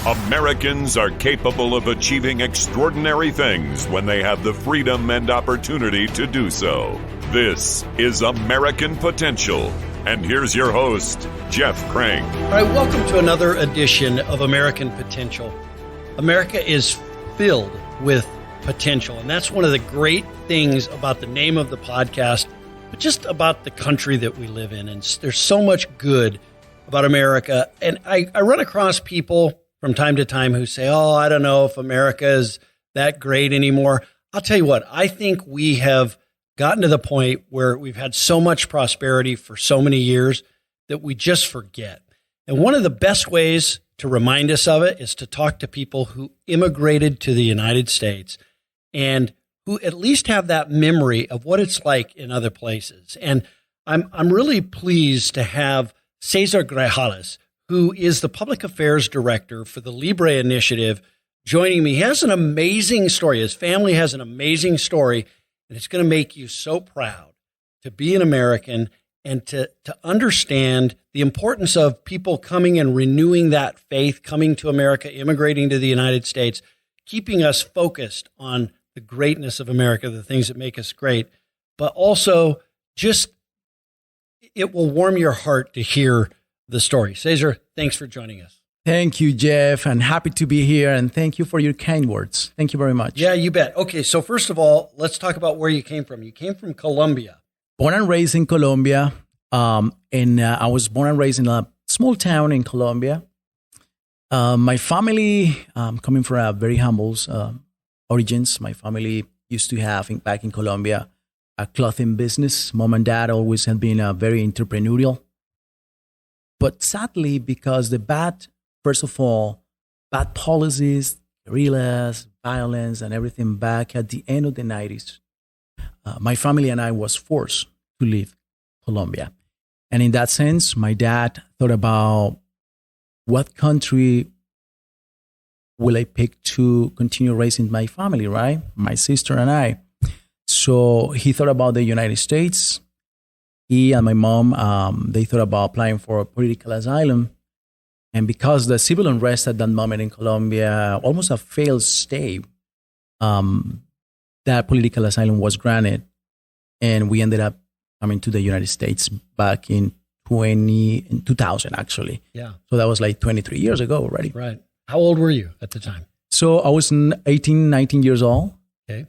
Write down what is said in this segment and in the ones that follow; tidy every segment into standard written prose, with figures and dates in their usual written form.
Americans are capable of achieving extraordinary things when they have the freedom and opportunity to do so. This is American Potential. And here's your host, Jeff Crank. All right, welcome to another edition of American Potential. America is filled with potential, and that's one of the great things about the name of the podcast, but just about the country that we live in. And there's so much good about America. And I run across people from time to time who say, oh, I don't know if America is that great anymore. I'll tell you what, I think we have gotten to the point where we've had so much prosperity for so many years that we just forget. And one of the best ways to remind us of it is to talk to people who immigrated to the United States and who at least have that memory of what it's like in other places. And I'm really pleased to have Cesar Grajales, who is the Public Affairs Director for the Libre Initiative, joining me. He has an amazing story. His family has an amazing story, and it's going to make you so proud to be an American and to understand the importance of people coming and renewing that faith, coming to America, immigrating to the United States, keeping us focused on the greatness of America, the things that make us great, but also just it will warm your heart to hear the story. Cesar, thanks for joining us. Thank you, Jeff, and happy to be here, and thank you for your kind words. Thank you very much. Yeah, you bet. Okay, so first of all, let's talk about where you came from. You came from Colombia. Born and raised in Colombia, and I was born and raised in a small town in Colombia. My family, coming from a very humble origins, my family used to have, back in Colombia, a clothing business. Mom and dad always had been very entrepreneurial. But sadly, because first of all, bad policies, guerrillas, violence, and everything back at the end of the 90s, my family and I was forced to leave Colombia. And in that sense, my dad thought about what country will I pick to continue raising my family, right? My sister and I. So he thought about the United States. He and my mom, they thought about applying for political asylum. And because the civil unrest at that moment in Colombia, almost a failed state, that political asylum was granted. And we ended up coming to the United States back in 2000, actually. Yeah. So that was like 23 years ago already. Right. How old were you at the time? So I was 18, 19 years old. Okay.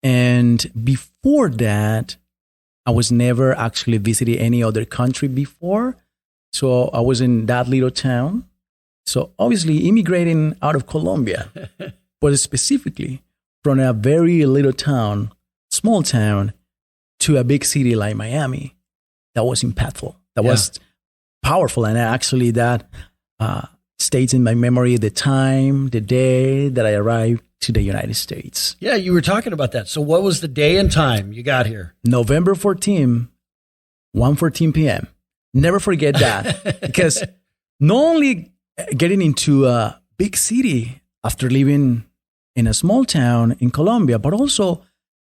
And before that, I was never actually visited any other country before. So I was in that little town. So obviously immigrating out of Colombia, but specifically from a very little town, small town, to a big city like Miami, that was impactful. That was powerful. And actually that stays in my memory the time, the day that I arrived to the United States. Yeah, you were talking about that. So what was the day and time you got here? November 14, 1:14 p.m. Never forget that. Because not only getting into a big city after living in a small town in Colombia, but also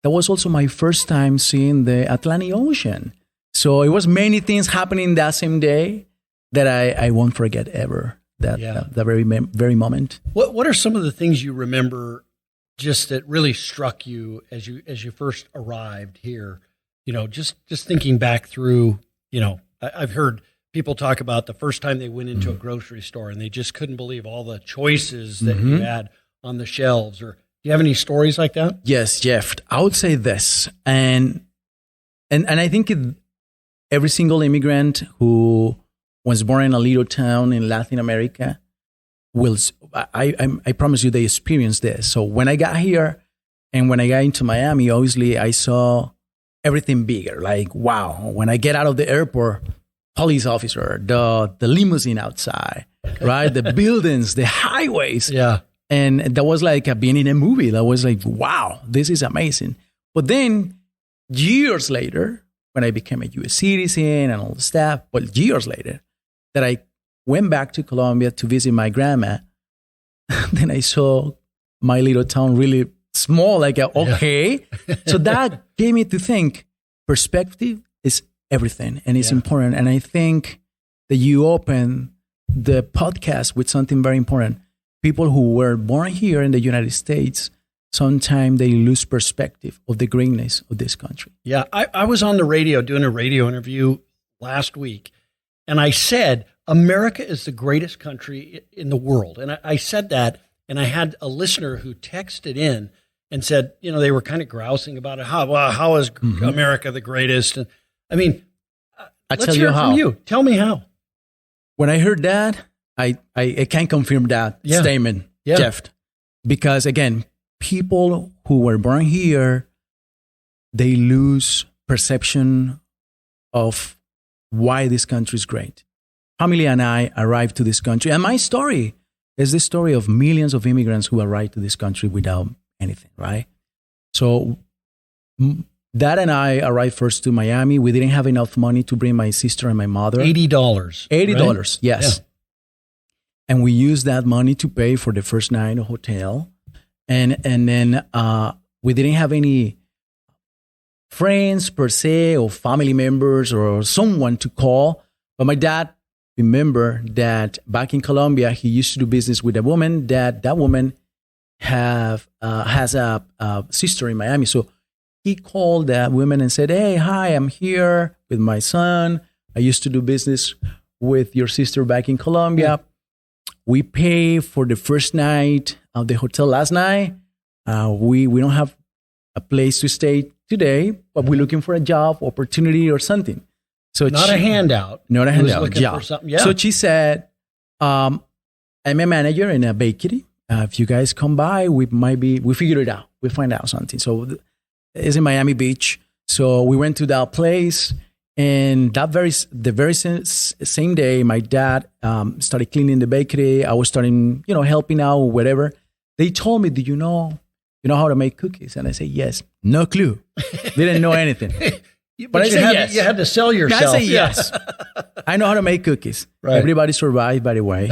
that was also my first time seeing the Atlantic Ocean. So it was many things happening that same day that I won't forget ever. That very moment. What are some of the things you remember just that really struck you as you first arrived here? You know, just thinking back through, you know, I've heard people talk about the first time they went into a grocery store and they just couldn't believe all the choices that you had on the shelves. Or do you have any stories like that? Yes, Jeff. I would say this, and I think every single immigrant who was born in a little town in Latin America, I promise you they experienced this. So when I got here and when I got into Miami, obviously I saw everything bigger. Like, wow, when I get out of the airport, police officer, the limousine outside, right? The buildings, the highways. Yeah. And that was like being in a movie. That was like, wow, this is amazing. But then years later, when I became a U.S. citizen and all the stuff, but years later, that I went back to Colombia to visit my grandma, then I saw my little town really small, like, okay. So that gave me to think perspective is everything and it's important. And I think that you open the podcast with something very important. People who were born here in the United States, sometimes they lose perspective of the greatness of this country. Yeah, I was on the radio doing a radio interview last week, and I said, America is the greatest country in the world. And I said that, and I had a listener who texted in and said, they were kind of grousing about it. How is America the greatest? And I mean, let's hear it from you. Tell me how. When I heard that, I can't confirm that statement, Jeff. Because again, people who were born here, they lose perception of why this country is great. Family and I arrived to this country, and my story is the story of millions of immigrants who arrived to this country without anything, right? So Dad and I arrived first to Miami. We didn't have enough money to bring my sister and my mother. $80. $80, right? yes. Yeah. And we used that money to pay for the first night in a hotel. And then we didn't have any friends per se or family members or someone to call. But my dad remembered that back in Colombia, he used to do business with a woman. That woman has a sister in Miami. So he called that woman and said, "Hey, hi, I'm here with my son. I used to do business with your sister back in Colombia. We pay for the first night of the hotel last night. We don't have a place to stay today, but we're looking for a job opportunity or something." So not a handout. Not a handout. Looking for something. Yeah. So she said, "I'm a manager in a bakery. If you guys come by, we figure it out. We find out something." So it's in Miami Beach. So we went to that place, and the very same day, my dad started cleaning the bakery. I was starting, helping out, whatever. They told me, "Do you know how to make cookies?" And I said, "Yes." No clue. Didn't know anything. But I said yes. You had to sell yourself. I say yes. I know how to make cookies. Right. Everybody survived, by the way.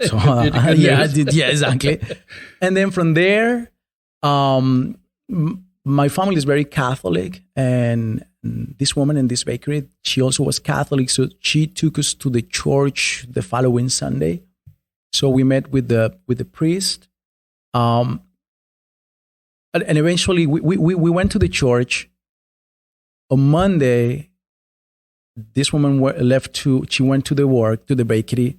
So I did. Yeah, exactly. And then from there, my family is very Catholic, and this woman in this bakery, she also was Catholic, so she took us to the church the following Sunday. So we met with the priest, and eventually we went to the church. On Monday, this woman she went to the bakery.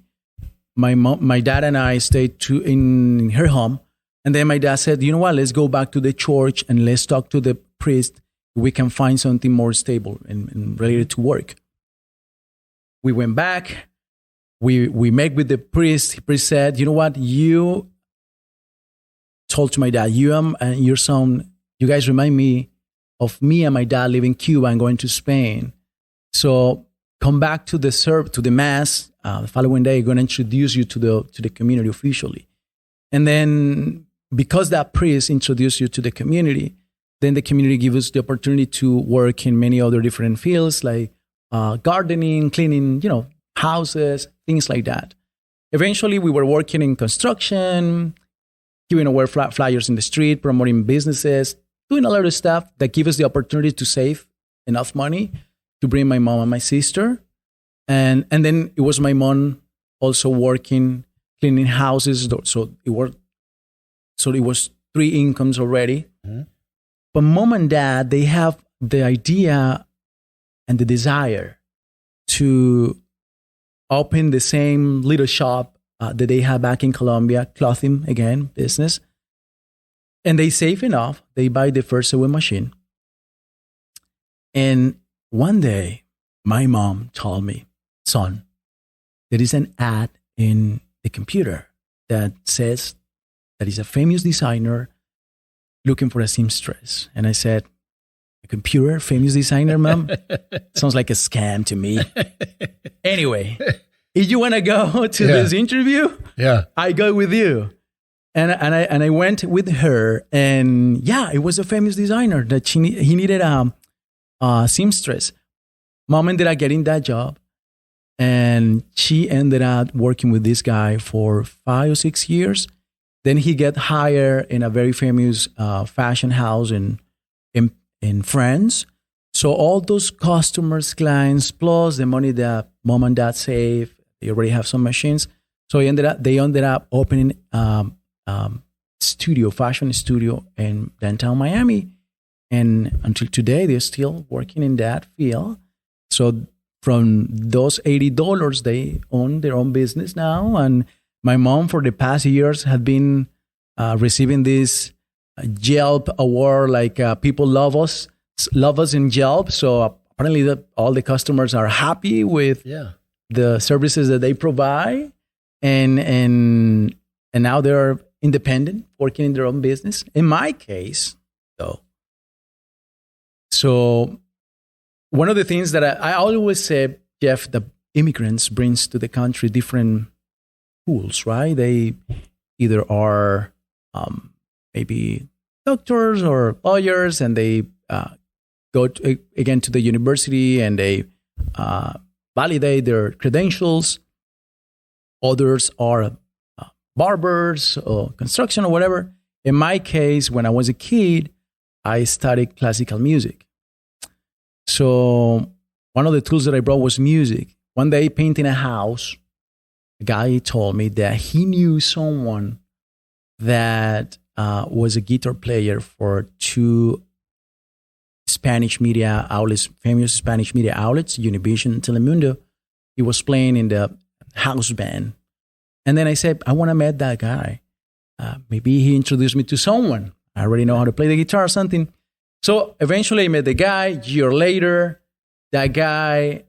My dad and I stayed in her home. And then my dad said, "You know what, let's go back to the church and let's talk to the priest. We can find something more stable and related to work." We went back. We met with the priest. The priest said, "You know what, you told to my dad, you and your son, you guys remind me of me and my dad leaving Cuba and going to Spain. So come back to the mass the following day. I'm going to introduce you to the community officially." And then because that priest introduced you to the community, then the community gives us the opportunity to work in many other different fields like gardening, cleaning, houses, things like that. Eventually, we were working in construction, giving away flyers in the street, promoting businesses, doing a lot of stuff that give us the opportunity to save enough money to bring my mom and my sister. And then it was my mom also working, cleaning houses. So it was 3 incomes already. Mm-hmm. But mom and dad, they have the idea and the desire to open the same little shop that they had back in Colombia, clothing, again, business. And they save enough. They buy the first sewing machine. And one day, my mom told me, "Son, there is an ad in the computer that says that is a famous designer looking for a seamstress." And I said, "A computer, famous designer, Mom? Sounds like a scam to me." Anyway, if you want to go to this interview, I go with you. And I went with her, and it was a famous designer that he needed a seamstress. Mom ended up getting that job, and she ended up working with this guy for 5 or 6 years. Then he got hired in a very famous fashion house in France. So all those customers, clients, plus the money that mom and dad saved, They already have some machines. So they ended up opening fashion studio in downtown Miami. And until today, they're still working in that field. So from those $80, they own their own business now. And my mom, for the past years, had been receiving this Yelp award, like people love us in Yelp. So apparently all the customers are happy with the services that they provide. And now they're independent, working in their own business. In my case, though, so one of the things that I always say, Jeff, the immigrants brings to the country different tools, right? They either are maybe doctors or lawyers, and they go again to the university and they validate their credentials. Others are barbers or construction or whatever. In my case, when I was a kid, I studied classical music. So one of the tools that I brought was music. One day, painting a house, a guy told me that he knew someone that was a guitar player for two Spanish media outlets, famous Spanish media outlets, Univision and Telemundo. He was playing in the house band. And then I said, I want to meet that guy. Maybe he introduced me to someone. I already know how to play the guitar or something. So eventually I met the guy. A year later, that guy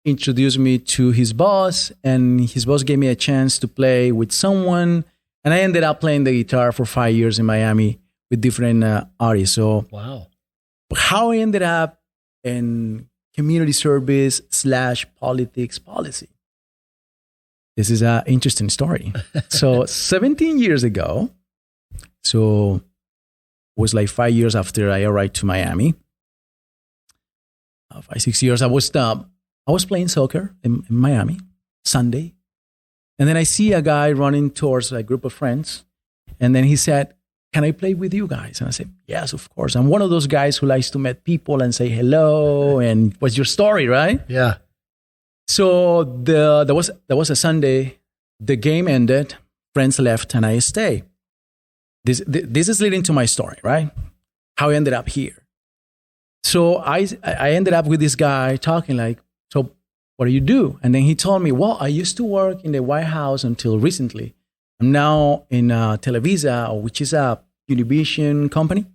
introduced me to his boss, and his boss gave me a chance to play with someone. And I ended up playing the guitar for 5 years in Miami with different artists. So wow, how I ended up in community service / politics policy. This is an interesting story. So 17 years ago, so it was like 5 years after I arrived to Miami. 5-6 years, I was playing soccer in Miami, Sunday. And then I see a guy running towards a group of friends. And then he said, can I play with you guys? And I said, yes, of course. I'm one of those guys who likes to meet people and say hello. And what's your story, right? Yeah. So there was a Sunday. The game ended. Friends left, and I stayed. This is leading to my story, right? How I ended up here. So I ended up with this guy talking like, so what do you do? And then he told me, well, I used to work in the White House until recently. I'm now in Televisa, which is a Univision company.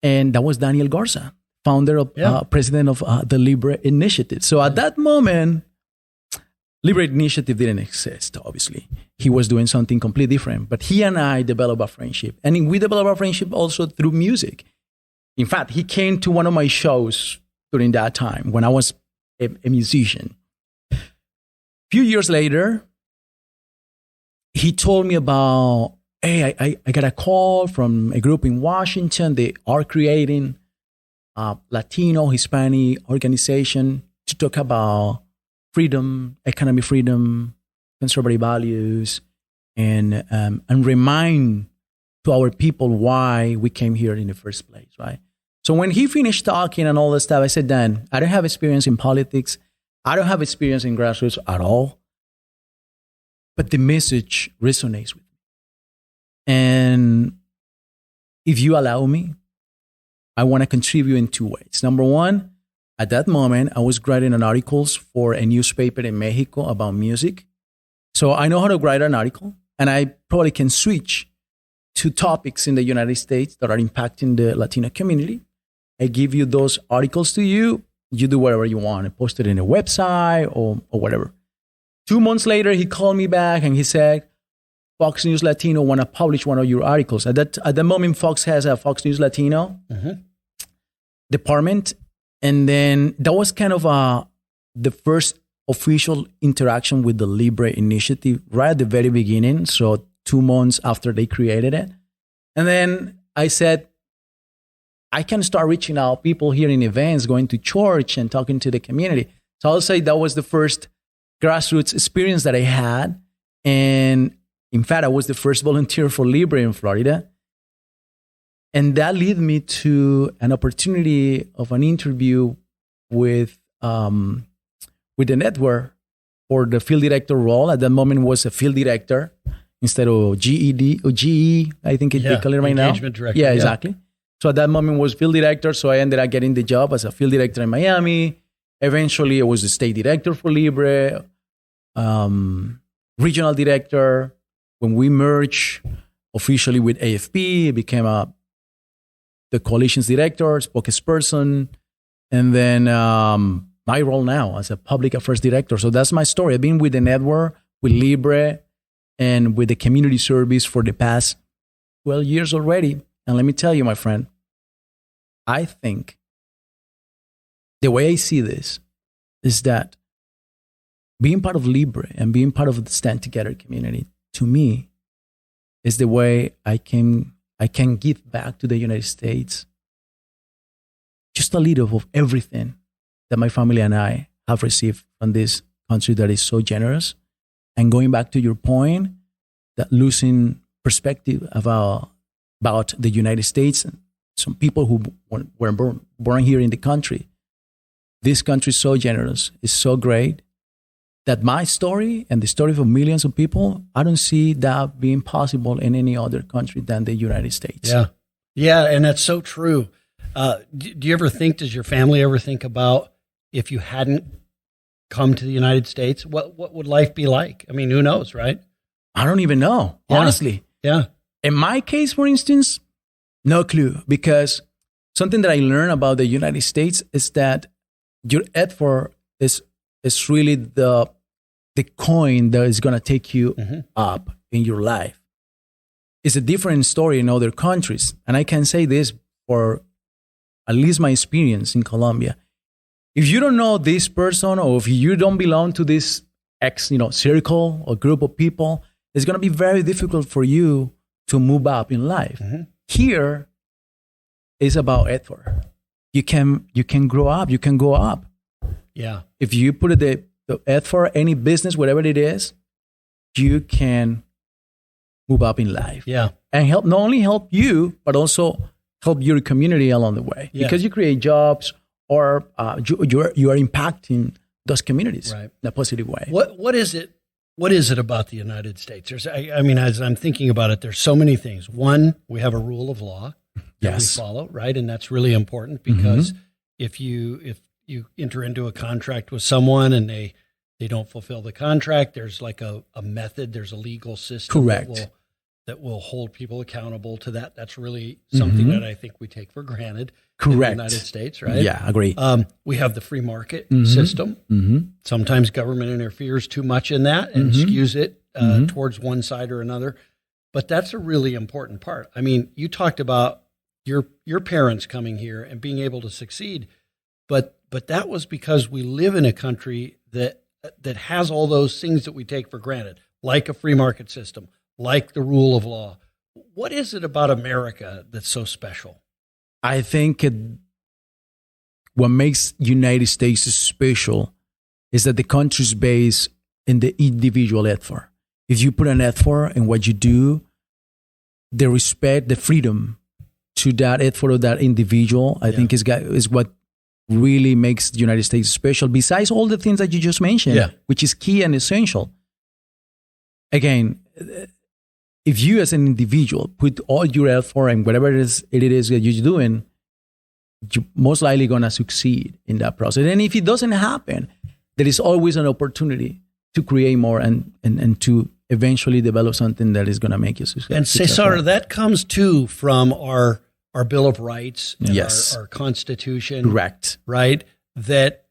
And that was Daniel Garza, founder of, president of the Libre Initiative. So at that moment, Libre Initiative didn't exist, obviously. He was doing something completely different. But he and I developed a friendship. And we developed a friendship also through music. In fact, he came to one of my shows during that time when I was a musician. A few years later, he told me about, hey, I got a call from a group in Washington. They are creating a Latino, Hispanic organization to talk about freedom, economic freedom, conservative values, and remind to our people why we came here in the first place, right? So when he finished talking and all this stuff, I said, Dan, I don't have experience in politics. I don't have experience in grassroots at all. But the message resonates with me. And if you allow me, I want to contribute in two ways. Number one, at that moment, I was writing an articles for a newspaper in Mexico about music. So I know how to write an article, and I probably can switch to topics in the United States that are impacting the Latino community. I give you those articles to you. You do whatever you want. I post it in a website or whatever. 2 months later, he called me back and he said, Fox News Latino want to publish one of your articles. At the moment, Fox has a Fox News Latino department. And then that was kind of the first official interaction with the Libre Initiative right at the very beginning. So 2 months after they created it. And then I said, I can start reaching out people here in events, going to church and talking to the community. So I'll say that was the first grassroots experience that I had. And in fact, I was the first volunteer for Libre in Florida. And that led me to an opportunity of an interview with the network for the field director role. At that moment, was a field director instead of GED or GE. I think they call it right now. Engagement director. Yeah, exactly. So at that moment was field director. So I ended up getting the job as a field director in Miami. Eventually, I was the state director for Libre, regional director. When we merged officially with AFP, it became the coalition's director, spokesperson, and then my role now as a public affairs director. So that's my story. I've been with the network, with Libre, and with the community service for the past 12 years already. And let me tell you, my friend, I think the way I see this is that being part of Libre and being part of the Stand Together community, to me, is the way I can give back to the United States just a little of everything that my family and I have received from this country that is so generous. And going back to your point, that losing perspective about the United States and some people who were born here in the country. This country is so generous, is so great, that my story and the story of millions of people, I don't see that being possible in any other country than the United States. Yeah. Yeah, and that's so true. Do you ever think, does your family ever think about if you hadn't come to the United States, what would life be like? I mean, who knows, right? I don't even know, honestly. Yeah. In my case, for instance, no clue, because something that I learned about the United States is that your effort is really the coin that is going to take you up in your life. It's a different story in other countries. And I can say this for at least my experience in Colombia. If you don't know this person, or if you don't belong to this circle or group of people, it's going to be very difficult for you to move up in life. Here is about effort. You can grow up. You can go up. Yeah. If you put the effort, any business, whatever it is, you can move up in life. Yeah. And not only help you, but also help your community along the way. Yeah. Because you create jobs, or you are impacting those communities in a positive way. What is it? What is it about the United States? I mean, as I'm thinking about it, there's so many things. One, we have a rule of law that we follow, right? And that's really important, because if you enter into a contract with someone and they don't fulfill the contract, there's like a method, there's a legal system that will hold people accountable to that. That's really something that I think we take for granted in the United States, right? Yeah, agree. We have the free market system. Sometimes government interferes too much in that and skews it towards one side or another. But that's a really important part. I mean, you talked about your parents coming here and being able to succeed, but that was because we live in a country that has all those things that we take for granted, like a free market system, like the rule of law. What is it about America that's so special? I think what makes United States special is that the country is based in the individual effort. If you put an effort in what you do, the respect, the freedom to that effort of that individual, I think is what really makes the United States special, besides all the things that you just mentioned, which is key and essential. Again, if you as an individual put all your effort and whatever it is that you're doing, you're most likely going to succeed in that process. And if it doesn't happen, there is always an opportunity to create more and to eventually develop something that is going to make you successful. And Cesar, that comes too from our Bill of Rights and our Constitution. Correct. Right? That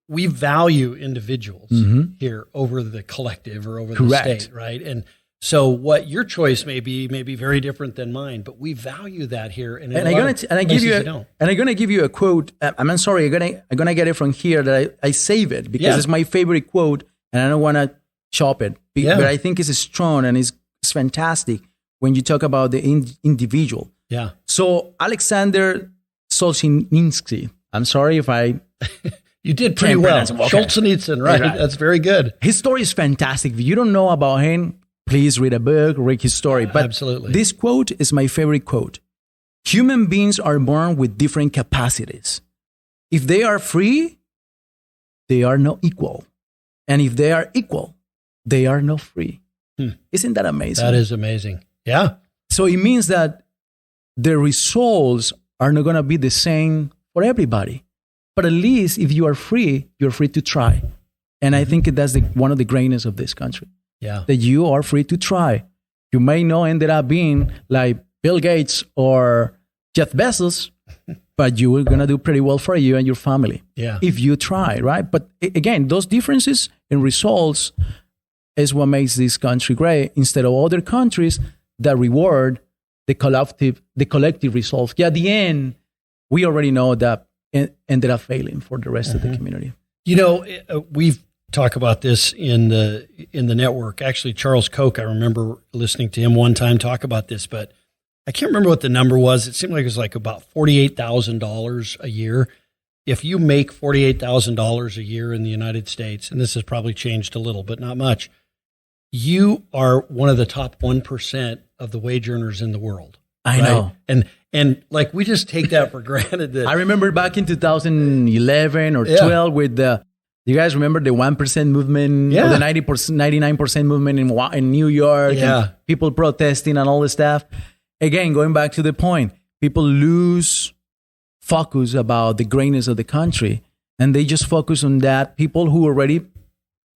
we value individuals here over the collective or over the state, right? And so what your choice may be very different than mine, but we value that here. And I'm going to give you a quote. I'm sorry, I'm gonna get it from here that I save it because it's my favorite quote, and I don't want to chop it, but I think it's strong and it's fantastic when you talk about the individual. Yeah. So Alexander Solzhenitsyn. I'm sorry if I. You did pretty well. Okay. Solzhenitsyn, right? That's very good. His story is fantastic. If you don't know about him, please read a book, read his story. But absolutely. This quote is my favorite quote. Human beings are born with different capacities. If they are free, they are not equal. And if they are equal, they are not free. Isn't that amazing? That is amazing. Yeah. So it means that the results are not going to be the same for everybody. But at least if you are free, you're free to try. And I think that's one of the greatness of this country. Yeah. That you are free to try. You may not end up being like Bill Gates or Jeff Bezos, but you are going to do pretty well for you and your family. Yeah. If you try, right? But again, those differences in results is what makes this country great instead of other countries that reward the collective results. Yeah, at the end, we already know that ended up failing for the rest of the community. You know, we've talked about this in the network. Actually, Charles Koch, I remember listening to him one time talk about this, but I can't remember what the number was. It seemed like it was like about $48,000 a year. If you make $48,000 a year in the United States, and this has probably changed a little, but not much, you are one of the top 1% of the wage earners in the world. I know. And like we just take that for granted. That I remember back in 2011 or 12 with you guys remember the 1% movement, or the 99% movement in New York, and people protesting and all this stuff. Again, going back to the point, people lose focus about the greatness of the country, and they just focus on that. People who already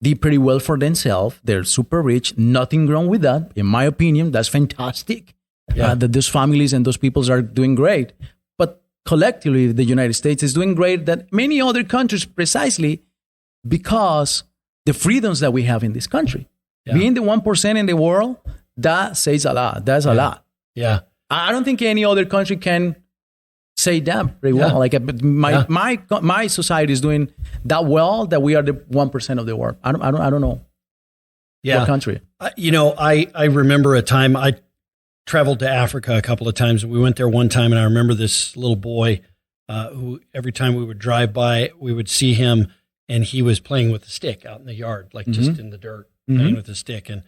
did pretty well for themselves, they're super rich, nothing wrong with that. In my opinion, that's fantastic. That those families and those peoples are doing great. But collectively, the United States is doing great that many other countries, precisely because the freedoms that we have in this country. Being the 1% in the world, that says a lot. That's a lot. Yeah. I don't think any other country can say that very well. Like my society is doing that well that we are the 1% of the world. I don't know. What country? I remember a time I traveled to Africa a couple of times. We went there one time, and I remember this little boy who every time we would drive by, we would see him, and he was playing with a stick out in the yard, like just in the dirt, playing with a stick. And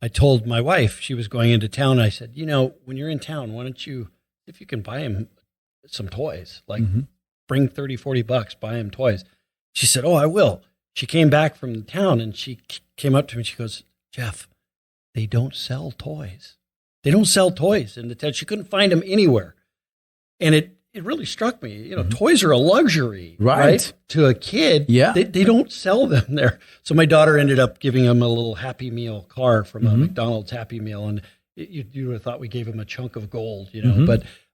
I told my wife, she was going into town, I said, when you're in town, why don't you, if you can buy him some toys, like bring $30-$40, buy him toys. She said, oh, I will. She came back from the town, and she came up to me, and she goes, Jeff, they don't sell toys. They don't sell toys in the town. She couldn't find them anywhere. And it really struck me. Toys are a luxury, right? To a kid. Yeah. They don't sell them there. So my daughter ended up giving him a little Happy Meal car from a McDonald's Happy Meal. And you would have thought we gave him a chunk of gold,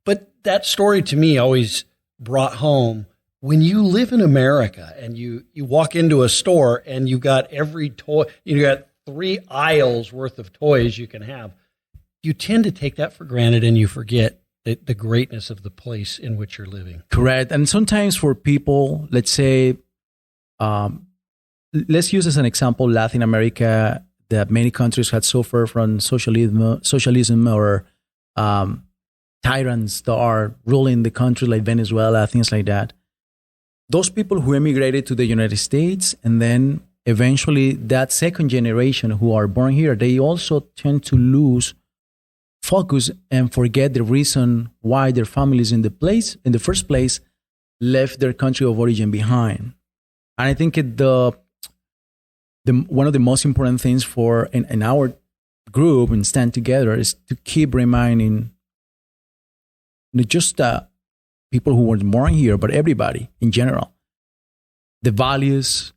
But that story to me always brought home, when you live in America and you walk into a store and you got every toy, you got 3 aisles worth of toys you can have, you tend to take that for granted and you forget the greatness of the place in which you're living. Correct. And sometimes for people, let's say, let's use as an example, Latin America, that many countries had suffered from socialism or tyrants that are ruling the country, like Venezuela, things like that. Those people who emigrated to the United States, and then eventually that second generation who are born here, they also tend to lose focus and forget the reason why their families in the first place left their country of origin behind. And I think one of the most important things for in our group and stand together is to keep reminding not just people who were born here, but everybody in general, the values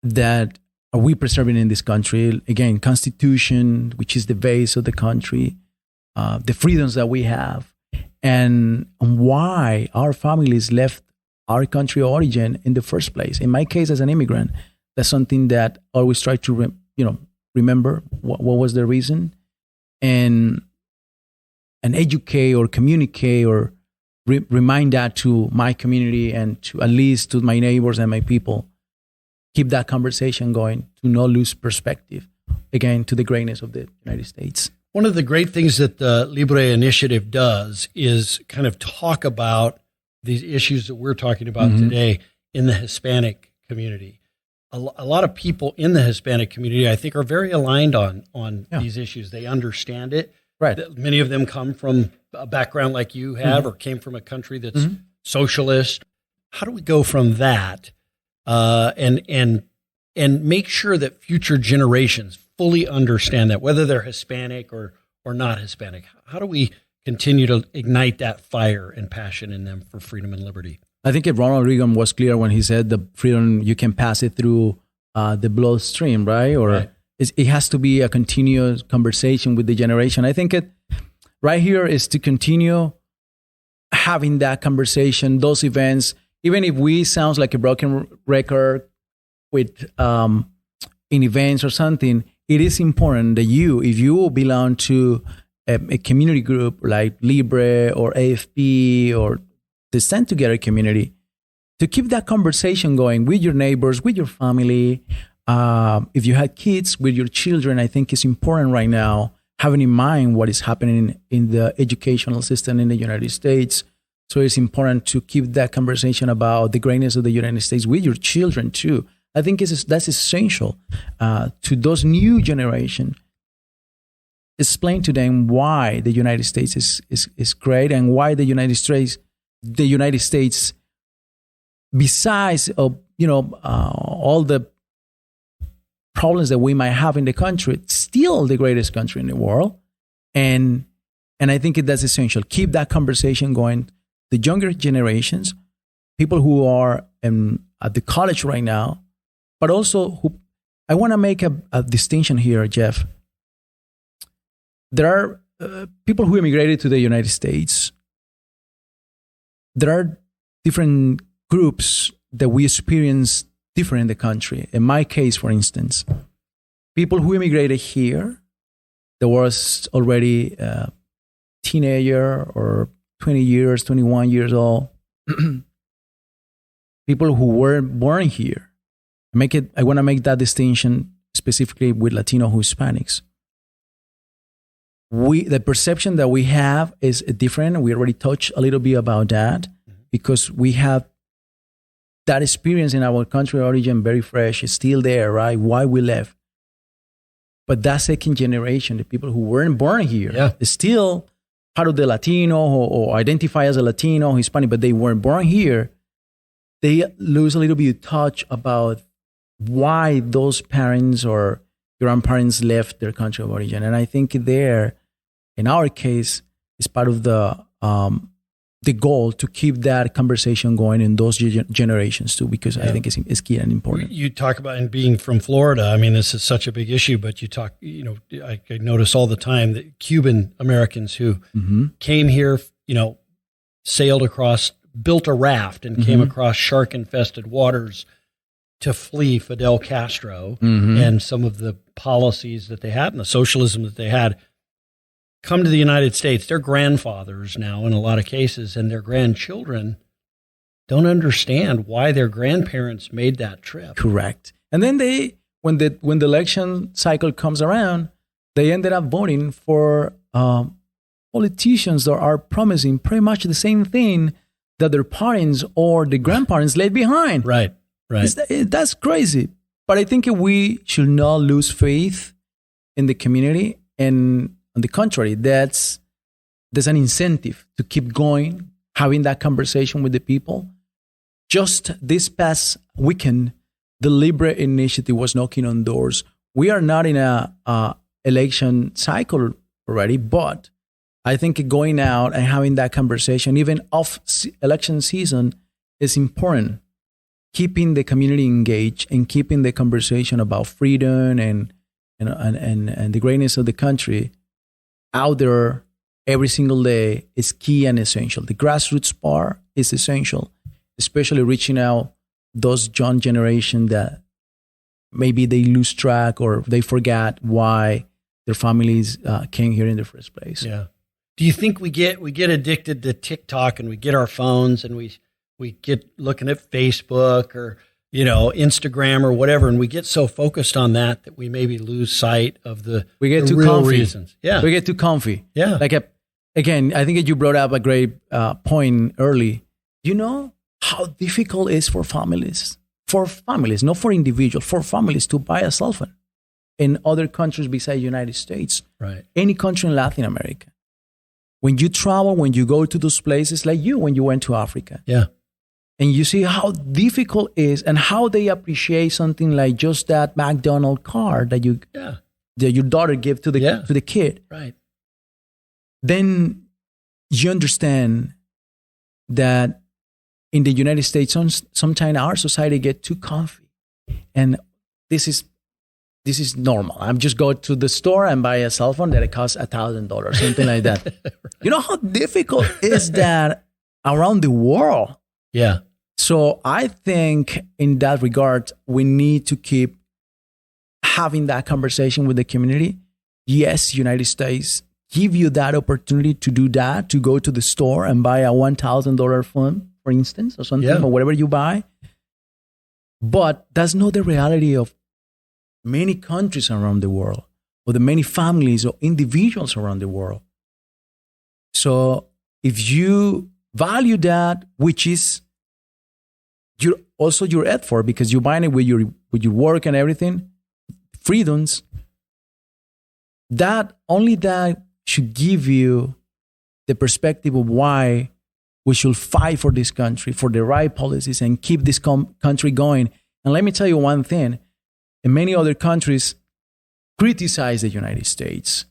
that are we preserving in this country. Again, Constitution, which is the base of the country, the freedoms that we have, and why our families left our country of origin in the first place. In my case, as an immigrant, that's something that I always try to remember what was the reason, and educate or communicate or remind that to my community and to at least to my neighbors and my people. Keep that conversation going, to not lose perspective, again, to the greatness of the United States. One of the great things that the Libre Initiative does is kind of talk about these issues that we're talking about today in the Hispanic community. A lot of people in the Hispanic community, I think, are very aligned on these issues. They understand it. Right. Many of them come from a background like you have or came from a country that's socialist. How do we go from that and and make sure that future generations fully understand that, whether they're Hispanic or not Hispanic? How do we continue to ignite that fire and passion in them for freedom and liberty? I think Ronald Reagan was clear when he said the freedom, you can pass it through the bloodstream, right? Or Right. it has to be a continuous conversation with the generation. I think it right here is to continue having that conversation, those events, even if we sounds like a broken record with in events or something, it is important that if you belong to a community group like Libre or AFP or the Stand Together community, to keep that conversation going with your neighbors, with your family. If you had kids, with your children, I think it's important right now, having in mind what is happening in the educational system in the United States. So it's important to keep that conversation about the greatness of the United States with your children too. I think that's essential to those new generation. Explain to them why the United States is great and why the United States, besides all the problems that we might have in the country, it's still the greatest country in the world. And I think that's essential. Keep that conversation going. The younger generations, people who are at the college right now, but also I want to make a distinction here, Jeff. There are people who immigrated to the United States. There are different groups that we experience different in the country. In my case, for instance, people who immigrated here, there was already a teenager or 20 years, 21 years old. People who were born here. I want to make that distinction specifically with Latino Hispanics. The perception that we have is different. We already touched a little bit about that because we have that experience in our country of origin very fresh. It's still there, right? Why we left. But that second generation, the people who weren't born here, is still part of the Latino or identify as a Latino, Hispanic, but they weren't born here. They lose a little bit of touch about why those parents or grandparents left their country of origin. And I think there, in our case, is part of the goal to keep that conversation going in those generations too, because I think it's key and important. You talk about and being from Florida. I mean, this is such a big issue, but I notice all the time that Cuban Americans who came here, sailed across, built a raft and came across shark-infested waters to flee Fidel Castro and some of the policies that they had and the socialism that they had, come to the United States. Their grandfathers now, in a lot of cases, and their grandchildren don't understand why their grandparents made that trip. Correct. And then when the election cycle comes around, they ended up voting for politicians that are promising pretty much the same thing that their parents or the grandparents left behind. Right. That's crazy. But I think we should not lose faith in the community. And on the contrary, there's an incentive to keep going, having that conversation with the people. Just this past weekend, the Libre Initiative was knocking on doors. We are not in a election cycle already, but I think going out and having that conversation, even off election season, is important. Keeping the community engaged and keeping the conversation about freedom and the greatness of the country out there every single day is key and essential. The grassroots part is essential, especially reaching out those young generation that maybe they lose track or they forgot why their families came here in the first place. Yeah. Do you think we get addicted to TikTok and we get our phones and we get looking at Facebook or Instagram or whatever, and we get so focused on that we maybe lose sight of the real reasons. Yeah, we get too comfy. Yeah, again, I think you brought up a great point early. You know how difficult it is for families, not for individuals, for families to buy a cell phone in other countries besides United States, right? Any country in Latin America. When you travel, when you go to those places, like when you went to Africa, yeah, and you see how difficult it is and how they appreciate something like just that McDonald's card that your daughter gave to the kid. Right. Then you understand that in the United States, sometimes our society get too comfy, and this is normal. I'm just go to the store and buy a cell phone that it costs $1,000, something like that. Right. You know how difficult is that around the world? Yeah. So I think in that regard, we need to keep having that conversation with the community. Yes, United States give you that opportunity to do that, to go to the store and buy a $1,000 phone, for instance, or something, or whatever you buy. But that's not the reality of many countries around the world, or the many families or individuals around the world. So if you value that, which is also your effort, because you're buying it with your work and everything, freedoms, that should give you the perspective of why we should fight for this country, for the right policies, and keep this country going. And let me tell you one thing. And many other countries criticize the United States.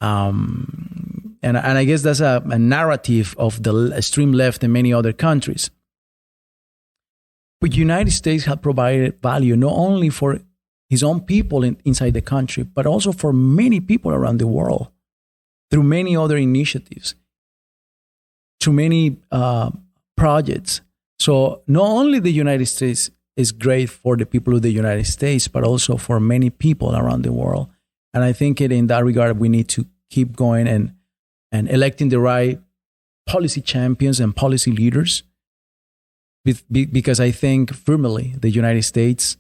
And I guess that's a narrative of the extreme left in many other countries. But the United States have provided value not only for his own people inside the country, but also for many people around the world through many other initiatives, through many projects. So not only the United States is great for the people of the United States, but also for many people around the world. And I think in that regard, we need to keep going and electing the right policy champions and policy leaders, because I think firmly the United States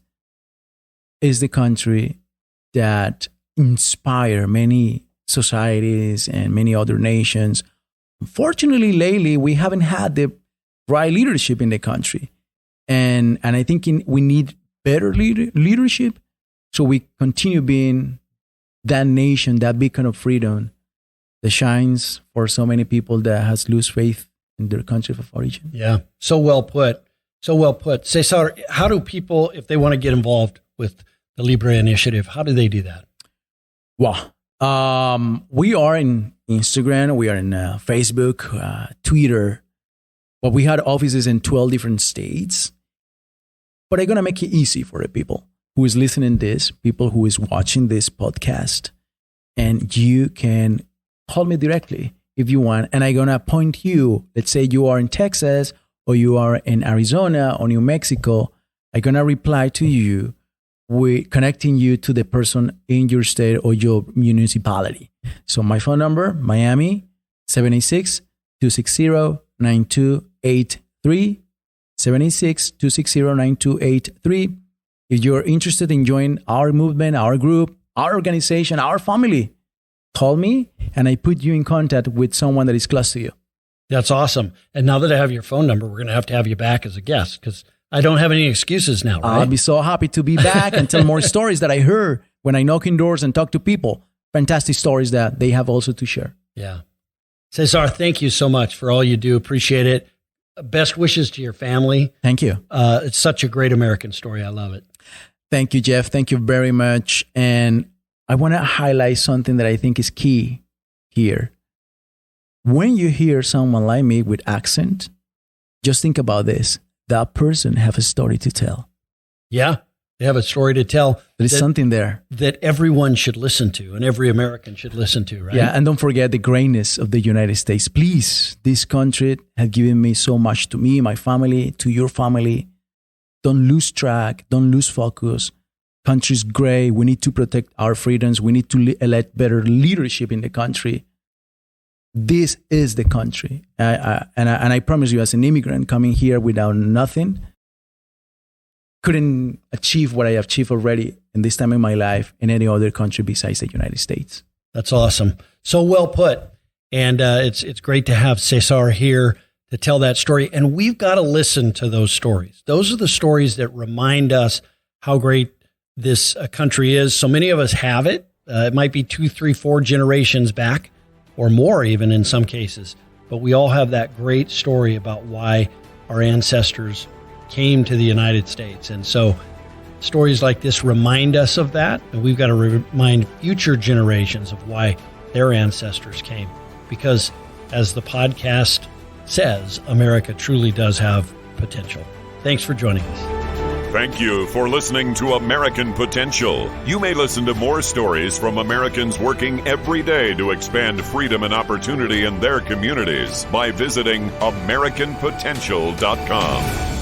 is the country that inspire many societies and many other nations. Unfortunately, lately, we haven't had the right leadership in the country. And I think we need better leadership, so we continue being that nation, that beacon of freedom that shines for so many people that has lost faith in their country of origin. Yeah, so well put. So well put. Cesar, how do people, if they want to get involved with the Libre Initiative, how do they do that? Well, we are in Instagram, we are in Facebook, Twitter. But we had offices in 12 different states. But I'm going to make it easy for the people who is listening to this, people who is watching this podcast. And you can call me directly if you want. And I'm going to point you, let's say you are in Texas or you are in Arizona or New Mexico. I'm going to reply to you, connecting you to the person in your state or your municipality. So my phone number, Miami, 786-260-9283, 786-260-9283. If you're interested in joining our movement, our group, our organization, our family, call me and I put you in contact with someone that is close to you. That's awesome. And now that I have your phone number, we're going to have you back as a guest, because I don't have any excuses now, right? I'll be so happy to be back and tell more stories that I heard when I knock in doors and talk to people. Fantastic stories that they have also to share. Yeah. Cesar, thank you so much for all you do. Appreciate it. Best wishes to your family. Thank you. It's such a great American story. I love it. Thank you, Jeff. Thank you very much. And I want to highlight something that I think is key here. When you hear someone like me with accent, just think about this. That person have a story to tell. Yeah, they have a story to tell. There's something there that everyone should listen to and every American should listen to, right? Yeah, and don't forget the greatness of the United States. Please, this country has given me so much, to me, my family, to your family. Don't lose track. Don't lose focus. Country's great. We need to protect our freedoms. We need to elect better leadership in the country. This is the country. And I promise you, as an immigrant coming here without nothing, couldn't achieve what I have achieved already in this time in my life in any other country besides the United States. That's awesome. So well put. And it's great to have Cesar here to tell that story. And we've got to listen to those stories. Those are the stories that remind us how great this country is. So many of us have it. It might be 2, 3, 4 generations back, or more even in some cases. But we all have that great story about why our ancestors came to the United States. And so stories like this remind us of that, and we've got to remind future generations of why their ancestors came. Because as the podcast says, America truly does have potential. Thanks for joining us. Thank you for listening to American Potential. You may listen to more stories from Americans working every day to expand freedom and opportunity in their communities by visiting AmericanPotential.com.